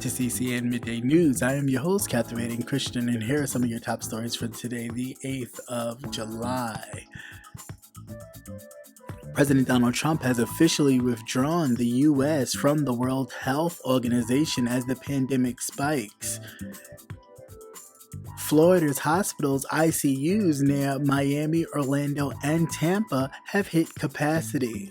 to CCN Midday News. I am your host, Captivating Christian, and here are some of your top stories for today, the 8th of July. President Donald Trump has officially withdrawn the U.S. from the World Health Organization as the pandemic spikes. Florida's hospitals, ICUs near Miami, Orlando, and Tampa have hit capacity.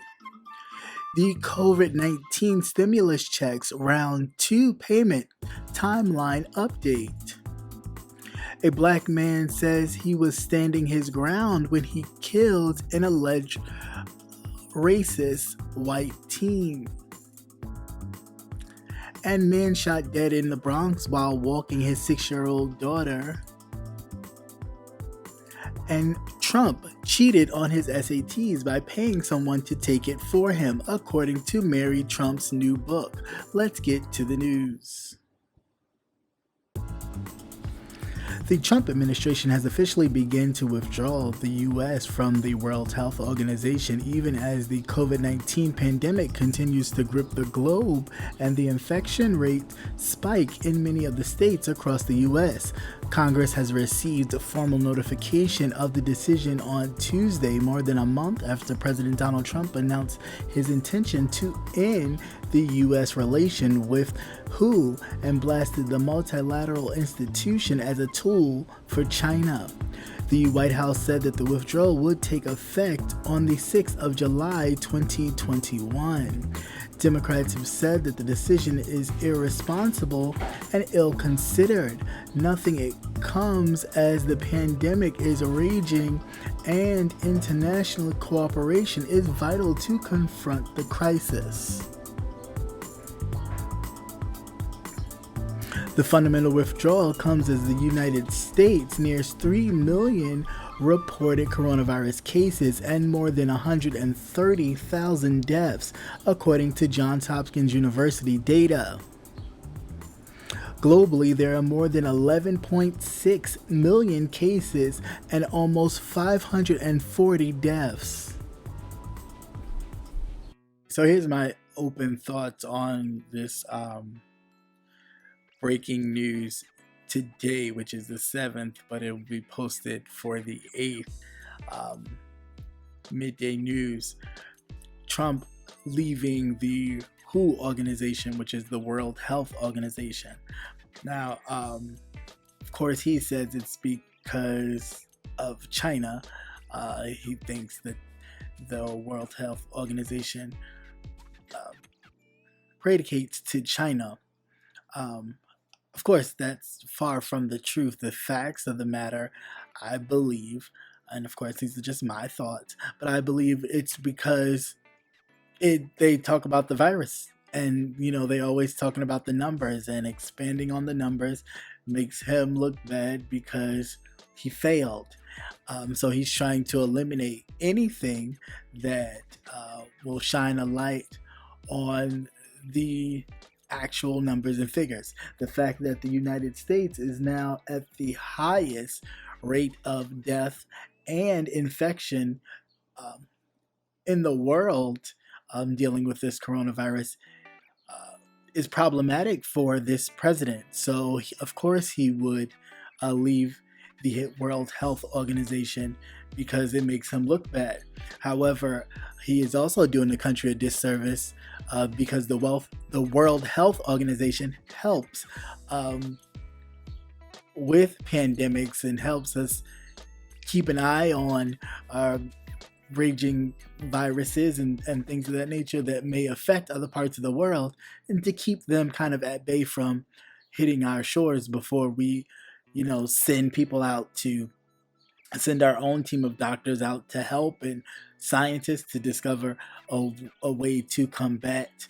The COVID-19 stimulus checks round 2 payment timeline update. A black man says he was standing his ground when he killed an alleged racist white teen. And man shot dead in the Bronx while walking his 6-year-old daughter. And Trump cheated on his SATs by paying someone to take it for him, according to Mary Trump's new book. Let's get to the news. The Trump administration has officially begun to withdraw the U.S. from the World Health Organization, even as the COVID-19 pandemic continues to grip the globe and the infection rate spike in many of the states across the U.S. Congress has received a formal notification of the decision on Tuesday, more than a month after President Donald Trump announced his intention to end the U.S. relation with WHO and blasted the multilateral institution as a tool for China. The White House said that the withdrawal would take effect on the 6th of July 2021. Democrats have said that the decision is irresponsible and ill-considered. Nothing it comes as the pandemic is raging and international cooperation is vital to confront the crisis. The fundamental withdrawal comes as the United States nears 3 million reported coronavirus cases and more than 130,000 deaths, according to Johns Hopkins University data. Globally, there are more than 11.6 million cases and almost 540 deaths. So here's my open thoughts on this breaking news today, which is the 7th, but it will be posted for the 8th. Midday News. Trump leaving the WHO organization, which is the World Health Organization. Now, of course, he says it's because of China. He thinks that the World Health Organization predicates to China. Of course, that's far from the truth. The facts of the matter, I believe, and of course, these are just my thoughts, but I believe it's because they talk about the virus. And, they're always talking about the numbers, and expanding on the numbers makes him look bad because he failed. So he's trying to eliminate anything that will shine a light on the actual numbers and figures. The fact that the United States is now at the highest rate of death and infection in the world dealing with this coronavirus is problematic for this president. So, of course, he would leave the World Health Organization because it makes him look bad. However, he is also doing the country a disservice because the World Health Organization helps with pandemics and helps us keep an eye on raging viruses and things of that nature that may affect other parts of the world, and to keep them kind of at bay from hitting our shores before we send our own team of doctors out to help and scientists to discover a way to combat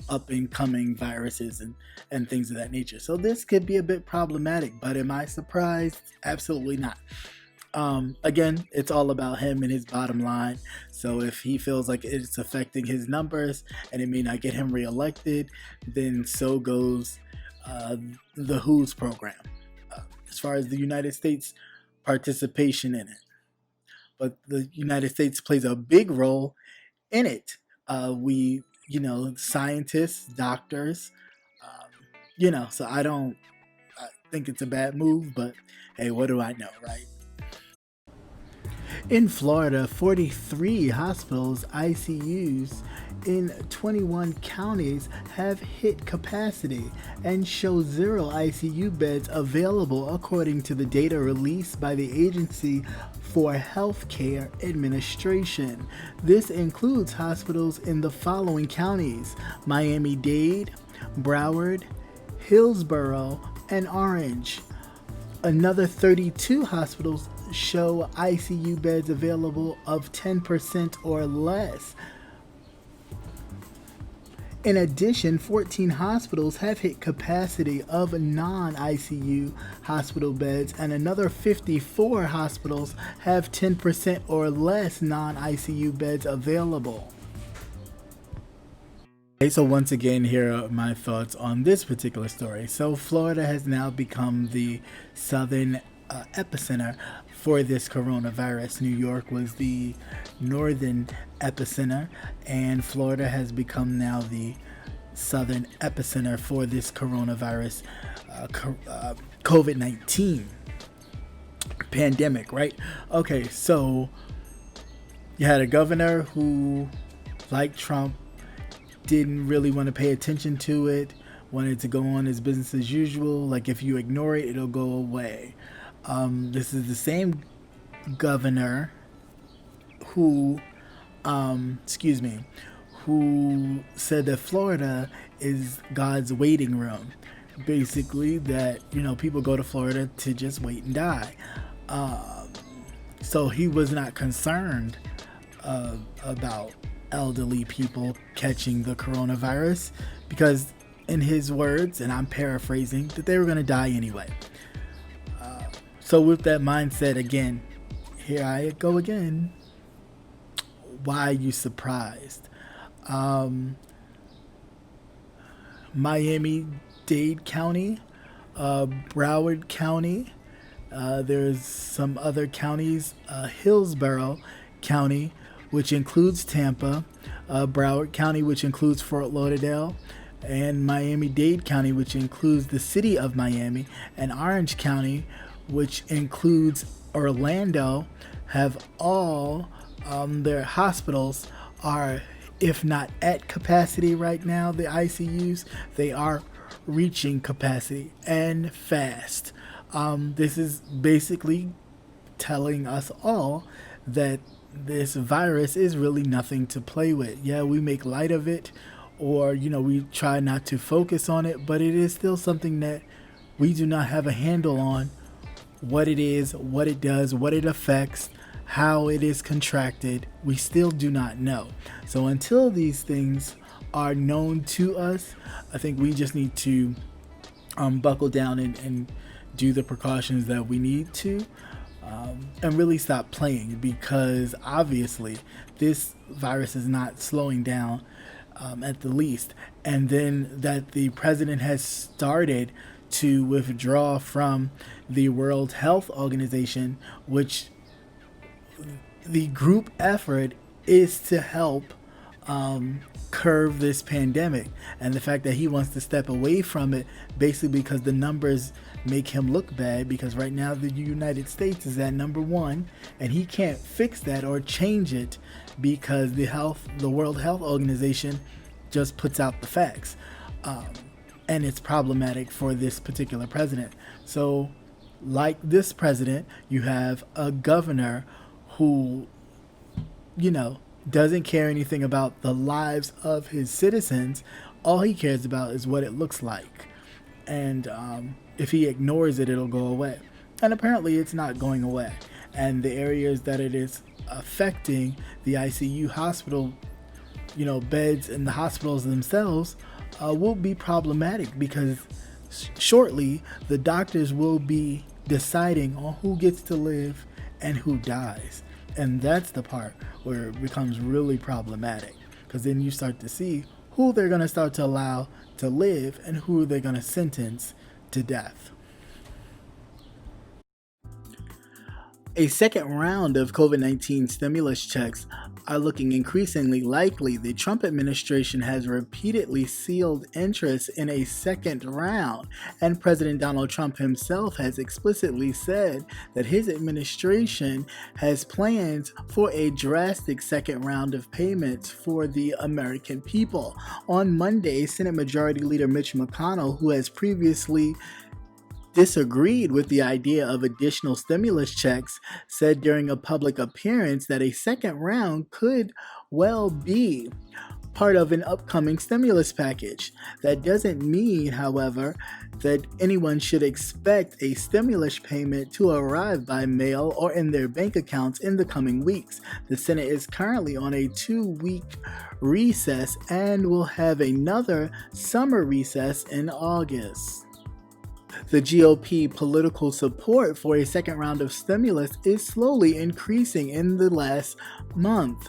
up and coming viruses and things of that nature. So this could be a bit problematic, but am I surprised? Absolutely not. Again, it's all about him and his bottom line. So if he feels like it's affecting his numbers and it may not get him reelected, then so goes the WHO's program. As far as the United States participation in it. But the United States plays a big role in it. We, scientists, doctors, So I think it's a bad move, but hey, what do I know, right? In Florida, 43 hospitals, ICUs, in 21 counties have hit capacity and show zero ICU beds available, according to the data released by the Agency for Healthcare Administration. This includes hospitals in the following counties: Miami-Dade, Broward, Hillsborough, and Orange. Another 32 hospitals show ICU beds available of 10% or less. In addition, 14 hospitals have hit capacity of non-ICU hospital beds, and another 54 hospitals have 10% or less non-ICU beds available. Okay, so once again, here are my thoughts on this particular story. So Florida has now become the southern epicenter for this coronavirus. New York was the northern epicenter, and Florida has become now the southern epicenter for this coronavirus, COVID-19 pandemic, right? Okay, so you had a governor who, like Trump, didn't really want to pay attention to it, wanted to go on his business as usual. Like, if you ignore it, it'll go away. This is the same governor who, who said that Florida is God's waiting room. Basically, that, people go to Florida to just wait and die. So he was not concerned about elderly people catching the coronavirus, because in his words, and I'm paraphrasing, that they were going to die anyway. So with that mindset, again, here I go again. Why are you surprised? Miami-Dade County, Broward County, there's some other counties, Hillsborough County, which includes Tampa, Broward County, which includes Fort Lauderdale, and Miami-Dade County, which includes the city of Miami, and Orange County, which includes Orlando, have all their hospitals are, if not at capacity right now, the ICUs, they are reaching capacity, and fast. This is basically telling us all that this virus is really nothing to play with. Yeah, we make light of it, or we try not to focus on it, but it is still something that we do not have a handle on what it is, what it does, what it affects, how it is contracted. We still do not know. So until these things are known to us, I think we just need to buckle down and do the precautions that we need to, and really stop playing, because obviously this virus is not slowing down, at the least. And then that the president has started to withdraw from the World Health Organization, which the group effort is to help curb this pandemic. And the fact that he wants to step away from it, basically because the numbers make him look bad, because right now the United States is at number one, and he can't fix that or change it, because the World Health Organization just puts out the facts. And it's problematic for this particular president. So like this president, you have a governor who, doesn't care anything about the lives of his citizens. All he cares about is what it looks like. And if he ignores it, it'll go away. And apparently it's not going away. And the areas that it is affecting, the ICU hospital, beds in the hospitals themselves, will be problematic, because shortly the doctors will be deciding on who gets to live and who dies. And that's the part where it becomes really problematic, because then you start to see who they're going to start to allow to live and who they're going to sentence to death. A second round of COVID-19 stimulus checks are looking increasingly likely. The Trump administration has repeatedly sealed interest in a second round, and President Donald Trump himself has explicitly said that his administration has plans for a drastic second round of payments for the American people. On Monday, Senate Majority Leader Mitch McConnell, who has previously disagreed with the idea of additional stimulus checks, said during a public appearance that a second round could well be part of an upcoming stimulus package. That doesn't mean, however, that anyone should expect a stimulus payment to arrive by mail or in their bank accounts in the coming weeks. The Senate is currently on a 2-week recess and will have another summer recess in August. The GOP political support for a second round of stimulus is slowly increasing in the last month.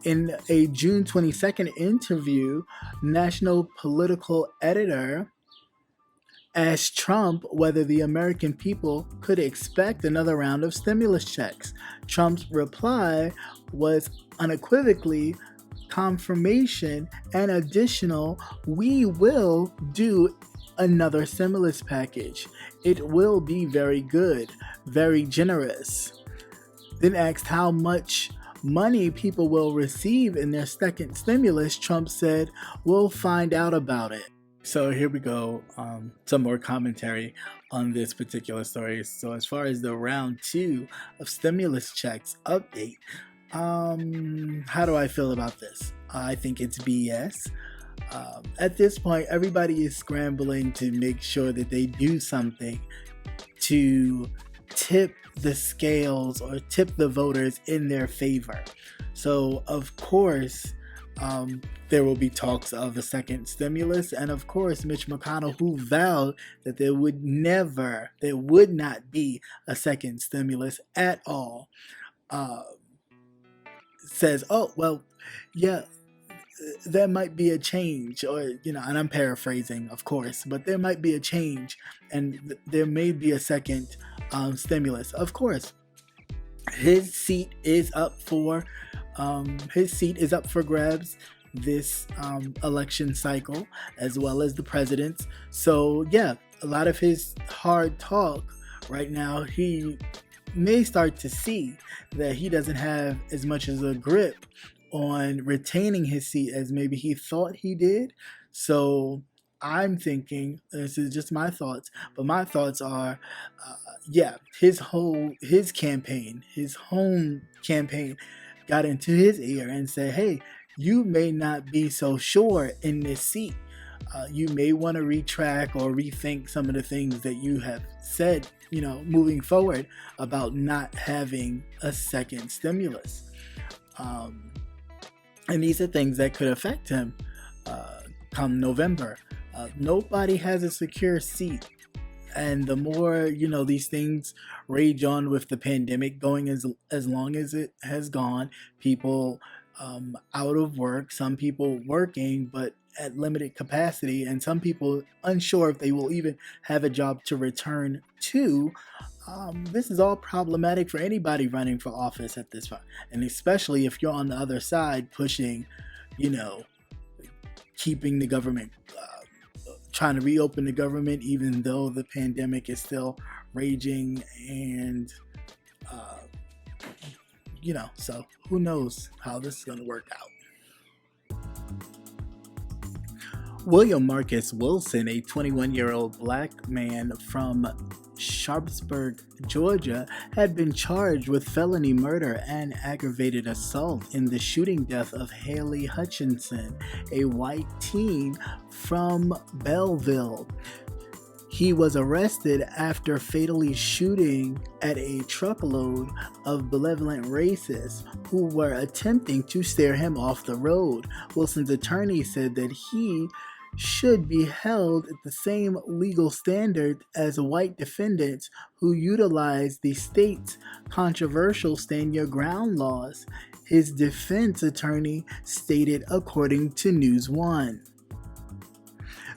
In a June 22nd interview, national political editor asked Trump whether the American people could expect another round of stimulus checks. Trump's reply was unequivocally confirmation and additional, "We will do another stimulus package. It will be very good, very generous." Then asked how much money people will receive in their second stimulus, Trump said, "We'll find out about it." So here we go, some more commentary on this particular story. So as far as the round 2 of stimulus checks update, how do I feel about this? I think it's BS. At this point, everybody is scrambling to make sure that they do something to tip the scales or tip the voters in their favor. So, of course, there will be talks of a second stimulus, and of course, Mitch McConnell, who vowed that there would not be a second stimulus at all, says, "Oh, well, yeah, there might be a change," or, and I'm paraphrasing, of course, but there might be a change and there may be a second stimulus. Of course, his seat is up for grabs this election cycle, as well as the president's. So yeah, a lot of his hard talk right now, he may start to see that he doesn't have as much as a grip on retaining his seat as maybe he thought he did. So I'm thinking, this is just my thoughts, but my thoughts are, his home campaign got into his ear and said, "Hey, you may not be so sure in this seat. You may want to retract or rethink some of the things that you have said, moving forward about not having a second stimulus." And these are things that could affect him come November. Nobody has a secure seat. And the more, these things rage on with the pandemic going as long as it has gone, people out of work, some people working but at limited capacity, and some people unsure if they will even have a job to return to. This is all problematic for anybody running for office at this point, and especially if you're on the other side pushing, keeping the government, trying to reopen the government even though the pandemic is still raging, and so who knows how this is going to work out. William Marcus Wilson, a 21-year-old black man from Sharpsburg, Georgia, had been charged with felony murder and aggravated assault in the shooting death of Haley Hutchinson, a white teen from Belleville. He was arrested after fatally shooting at a truckload of benevolent racists who were attempting to steer him off the road. Wilson's attorney said that he should be held at the same legal standard as white defendants who utilize the state's controversial stand your ground laws, his defense attorney stated, according to News 1.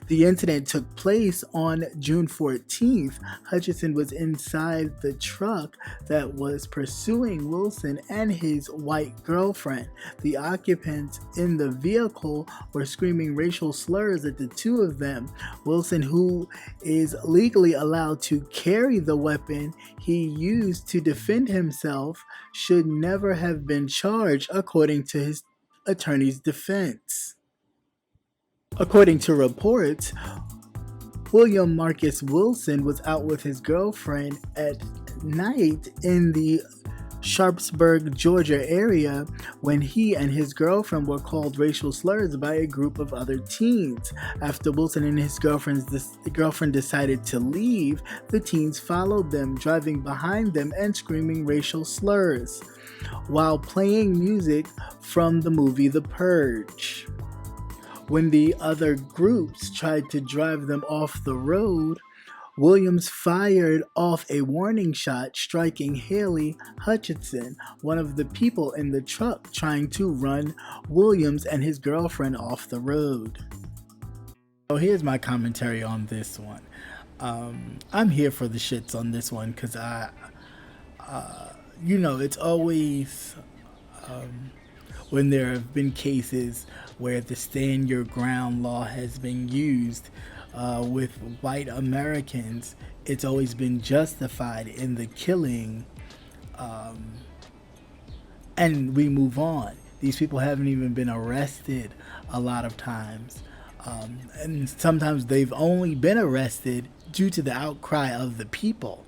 The incident took place on June 14th. Hutchinson was inside the truck that was pursuing Wilson and his white girlfriend. The occupants in the vehicle were screaming racial slurs at the two of them. Wilson, who is legally allowed to carry the weapon he used to defend himself, should never have been charged, according to his attorney's defense. According to reports, William Marcus Wilson was out with his girlfriend at night in the Sharpsburg, Georgia area when he and his girlfriend were called racial slurs by a group of other teens. After Wilson and his girlfriend decided to leave, the teens followed them, driving behind them and screaming racial slurs while playing music from the movie The Purge. When the other groups tried to drive them off the road, Williams fired off a warning shot, striking Haley Hutchinson, one of the people in the truck trying to run Williams and his girlfriend off the road. So here's my commentary on this one. I'm here for the shits on this one because it's always when there have been cases where the stand your ground law has been used with white Americans, it's always been justified in the killing, and we move on. These people haven't even been arrested a lot of times, and sometimes they've only been arrested due to the outcry of the people.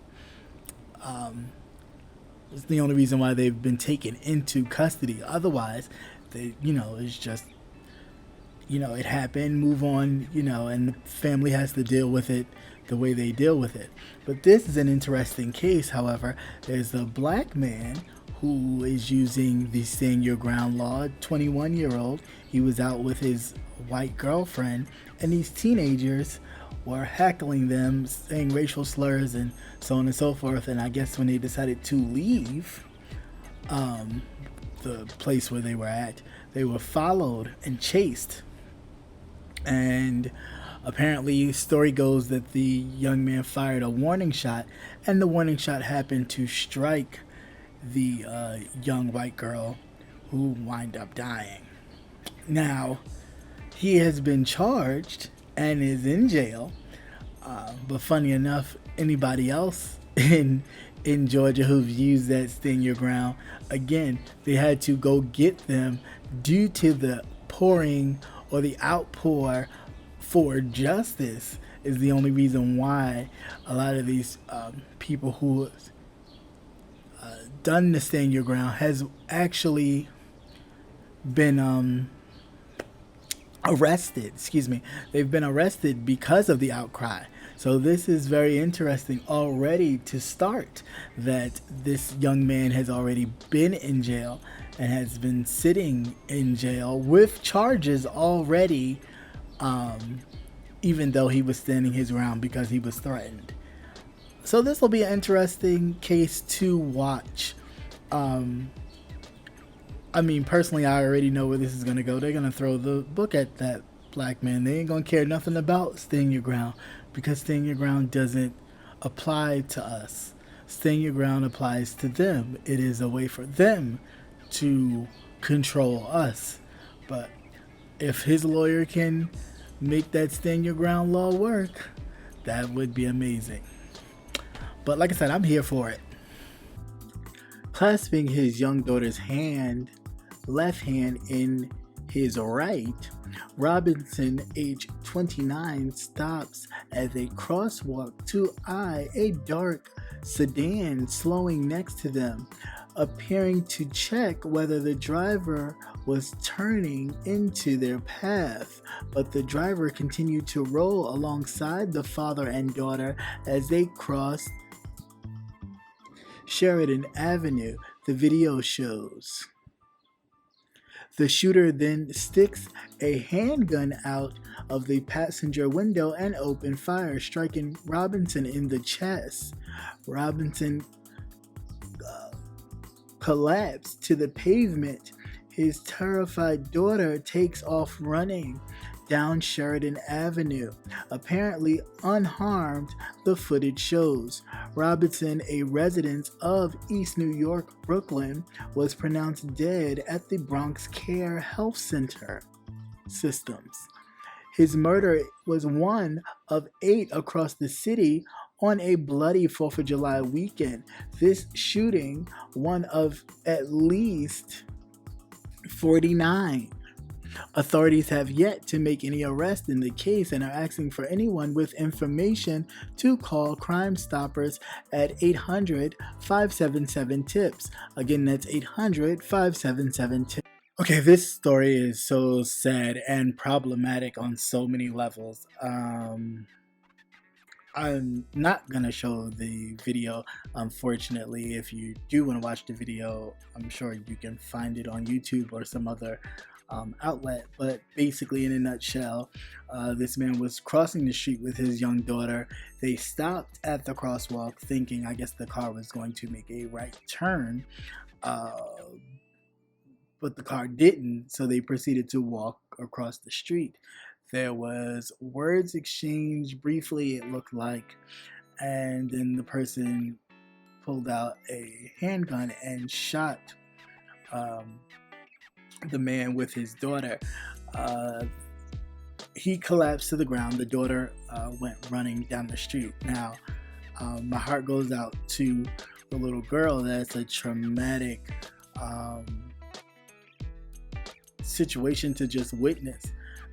It's the only reason why they've been taken into custody. Otherwise, it's just, it happened, move on, and the family has to deal with it the way they deal with it. But this is an interesting case, however. There's a black man who is using the stand your ground law, 21-year-old. He was out with his white girlfriend, and these teenagers were heckling them, saying racial slurs and so on and so forth. And I guess when they decided to leave the place where they were at, they were followed and chased. And apparently, story goes that the young man fired a warning shot, and the warning shot happened to strike the young white girl, who wound up dying. Now, he has been charged and is in jail. But funny enough, anybody else in Georgia who've used that stand your ground, again, they had to go get them due to the pouring or the outpour for justice is the only reason why a lot of these people who done the stand your ground has actually been arrested. They've been arrested because of the outcry. So this is very interesting already to start, that this young man has already been in jail and has been sitting in jail with charges already, even though he was standing his ground because he was threatened. So this will be an interesting case to watch. Personally, I already know where this is going to go. They're going to throw the book at that black man. They ain't going to care nothing about stand your ground, because stand your ground doesn't apply to us. Stand your ground applies to them. It is a way for them to control us. But if his lawyer can make that stand your ground law work, that would be amazing. But like I said, I'm here for it. Clasping his young daughter's left hand in his right, Robinson, age 29, stops at a crosswalk to eye a dark sedan slowing next to them, appearing to check whether the driver was turning into their path. But the driver continued to roll alongside the father and daughter as they crossed Sheridan Avenue, the video shows. The shooter then sticks a handgun out of the passenger window and opened fire, striking Robinson in the chest. Robinson collapsed to the pavement. His terrified daughter takes off running, down Sheridan Avenue, apparently unharmed, the footage shows. Robinson, a resident of East New York, Brooklyn, was pronounced dead at the Bronx Care Health Center systems. His murder was one of 8 across the city on a bloody 4th of July weekend. This shooting, one of at least 49. Authorities have yet to make any arrests in the case and are asking for anyone with information to call Crime Stoppers at 800-577-TIPS. Again, that's 800-577-TIPS. Okay, this story is so sad and problematic on so many levels. I'm not gonna show the video, unfortunately. If you do want to watch the video, I'm sure you can find it on YouTube or some other outlet. But basically, in a nutshell, this man was crossing the street with his young daughter. They stopped at the crosswalk thinking, I guess, the car was going to make a right turn, but the car didn't, so they proceeded to walk across the street. There was words exchanged briefly, it looked like, and then the person pulled out a handgun and shot the man with his daughter. He collapsed to the ground. The daughter went running down the street. Now, my heart goes out to the little girl. That's a traumatic situation to just witness,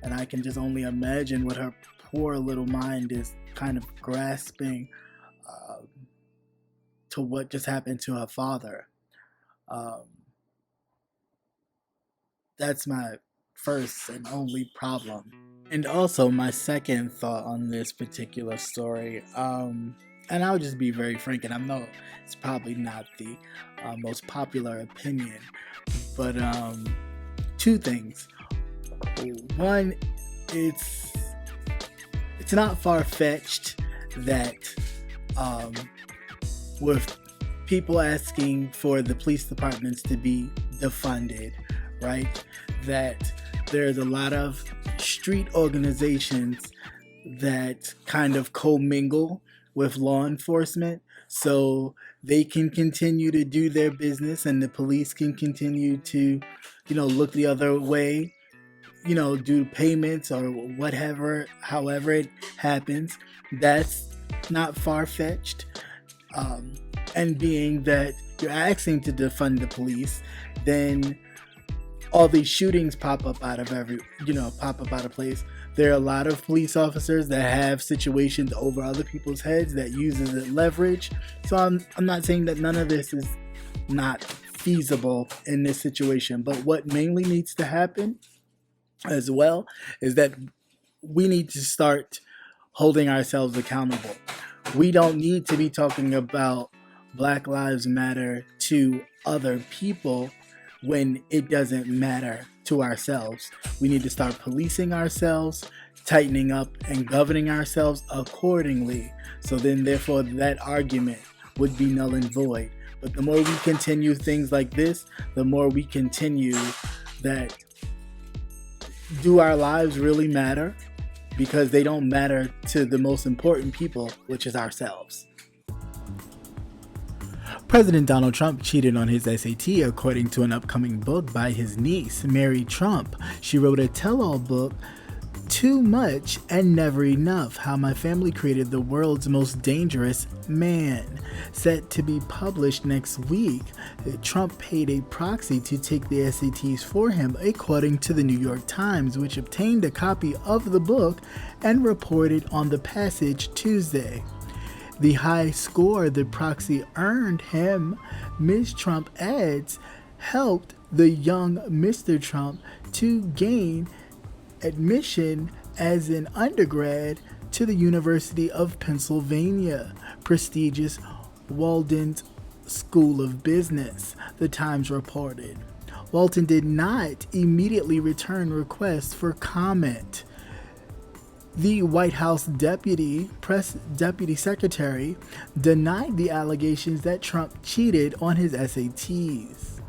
and I can just only imagine what her poor little mind is kind of grasping to what just happened to her father. That's my first and only problem, and also my second thought on this particular story. And I'll just be very frank, and I know it's probably not the most popular opinion, but 2 things. One, it's not far-fetched that with people asking for the police departments to be defunded, right? That there's a lot of street organizations that kind of commingle with law enforcement so they can continue to do their business and the police can continue to, look the other way, do payments or whatever, however it happens. That's not far-fetched. And being that you're asking to defund the police, then all these shootings pop up out of place. There are a lot of police officers that have situations over other people's heads that uses it leverage. So I'm not saying that none of this is not feasible in this situation, but what mainly needs to happen as well is that we need to start holding ourselves accountable. We don't need to be talking about Black Lives Matter to other people when it doesn't matter to ourselves. We need to start policing ourselves, tightening up, and governing ourselves accordingly. So then, therefore, that argument would be null and void. But the more we continue things like this, the more we continue that do our lives really matter? Because they don't matter to the most important people, which is ourselves. President Donald Trump cheated on his SAT according to an upcoming book by his niece, Mary Trump. She wrote a tell-all book, Too Much and Never Enough: How My Family Created the World's Most Dangerous Man. Set to be published next week. Trump paid a proxy to take the SATs for him, according to the New York Times, which obtained a copy of the book and reported on the passage Tuesday. The high score the proxy earned him, Ms. Trump adds, helped the young Mr. Trump to gain admission as an undergrad to the University of Pennsylvania, prestigious Walden School of Business, the Times reported. Walton did not immediately return requests for comment. The White House press deputy secretary denied the allegations that Trump cheated on his SATs.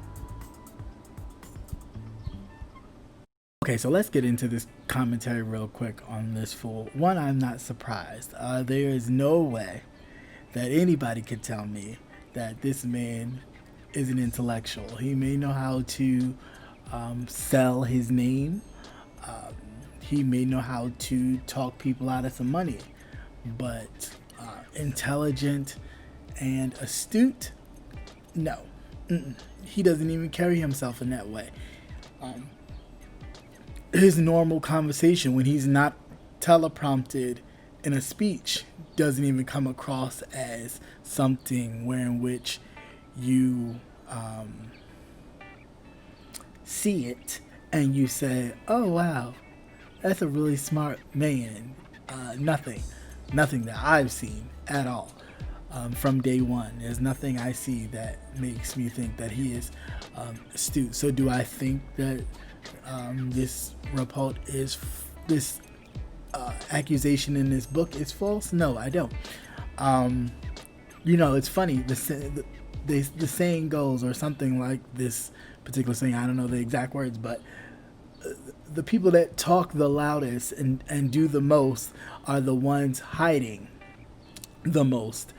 Okay, so let's get into this commentary real quick on this fool. One, I'm not surprised. There is no way that anybody could tell me that this man is an intellectual. He may know how to sell his name. He may know how to talk people out of some money, but intelligent and astute, no. He doesn't even carry himself in that way. His normal conversation, when he's not teleprompted in a speech, doesn't even come across as something where in which you see it and you say, "Oh wow, that's a really smart man." Nothing that I've seen at all from day one. There's nothing I see that makes me think that he is astute. So, do I think that this report is this accusation in this book is false? No, I don't. It's funny. The saying goes, or something like this particular saying. I don't know the exact words, but the people that talk the loudest and do the most are the ones hiding the most,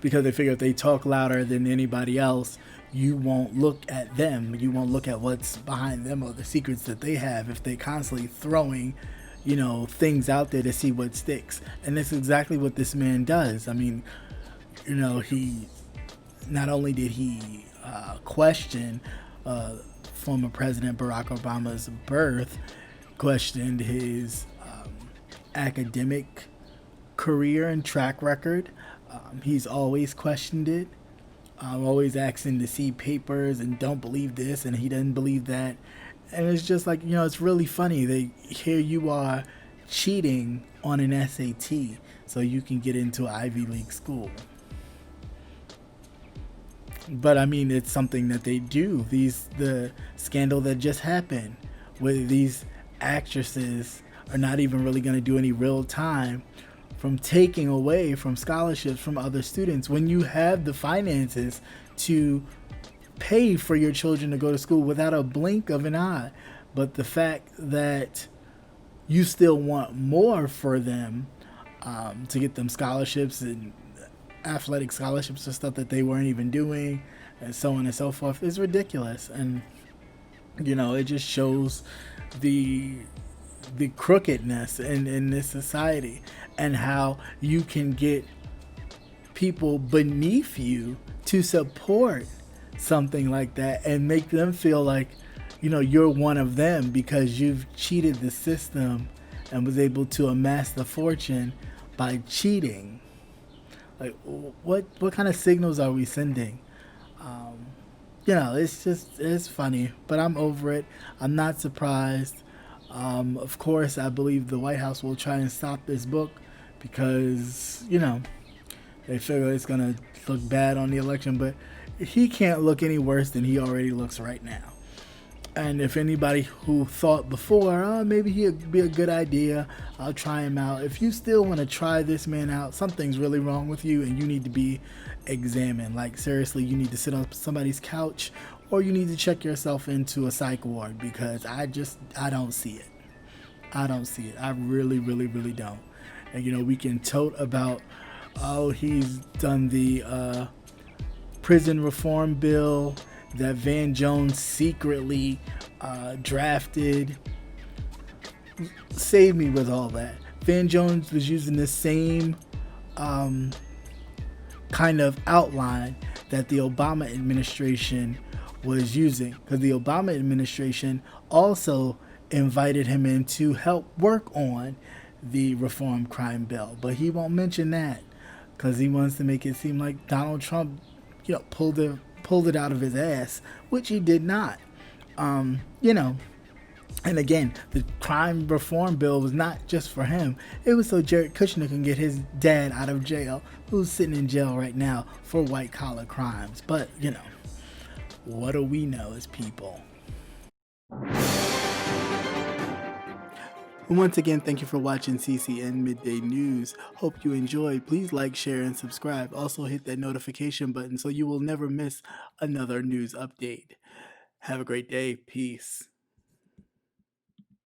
because they figure if they talk louder than anybody else, you won't look at them. You won't look at what's behind them or the secrets that they have if they're constantly throwing, things out there to see what sticks. And that's exactly what this man does. I mean, he not only did he question former President Barack Obama's birth, questioned his academic career and track record. He's always questioned it. Always asking to see papers and don't believe this and he doesn't believe that. And it's just like, it's really funny. Here you are cheating on an SAT so you can get into Ivy League school. But I mean, it's something that they do. The scandal that just happened, where these actresses are not even really going to do any real time from taking away from scholarships from other students when you have the finances to pay for your children to go to school without a blink of an eye. But the fact that you still want more for them, to get them scholarships and athletic scholarships and stuff that they weren't even doing, and so on and so forth, is ridiculous. And it just shows the crookedness in this society, and how you can get people beneath you to support something like that and make them feel like you're one of them because you've cheated the system and was able to amass the fortune by cheating. Like, what kind of signals are we sending? It's funny, but I'm over it. I'm not surprised. Of course, I believe the White House will try and stop this book because, they figure it's going to look bad on the election, but he can't look any worse than he already looks right now. And if anybody who thought before, oh, maybe he'd be a good idea, I'll try him out. If you still want to try this man out, something's really wrong with you and you need to be examined. Like, seriously, you need to sit on somebody's couch or you need to check yourself into a psych ward, because I don't see it. I don't see it. I really, really, really don't. And, we can tote about, oh, he's done the prison reform bill that Van Jones secretly drafted. Save me with all that. Van Jones was using the same kind of outline that the Obama administration was using, because the Obama administration also invited him in to help work on the reform crime bill, but he won't mention that because he wants to make it seem like Donald Trump, pulled it out of his ass, which he did not. And again, the crime reform bill was not just for him. It was so Jared Kushner can get his dad out of jail, who's sitting in jail right now for white collar crimes. But, what do we know as people? Once again, thank you for watching CCN Midday News. Hope you enjoyed. Please like, share, and subscribe. Also hit that notification button so you will never miss another news update. Have a great day. Peace.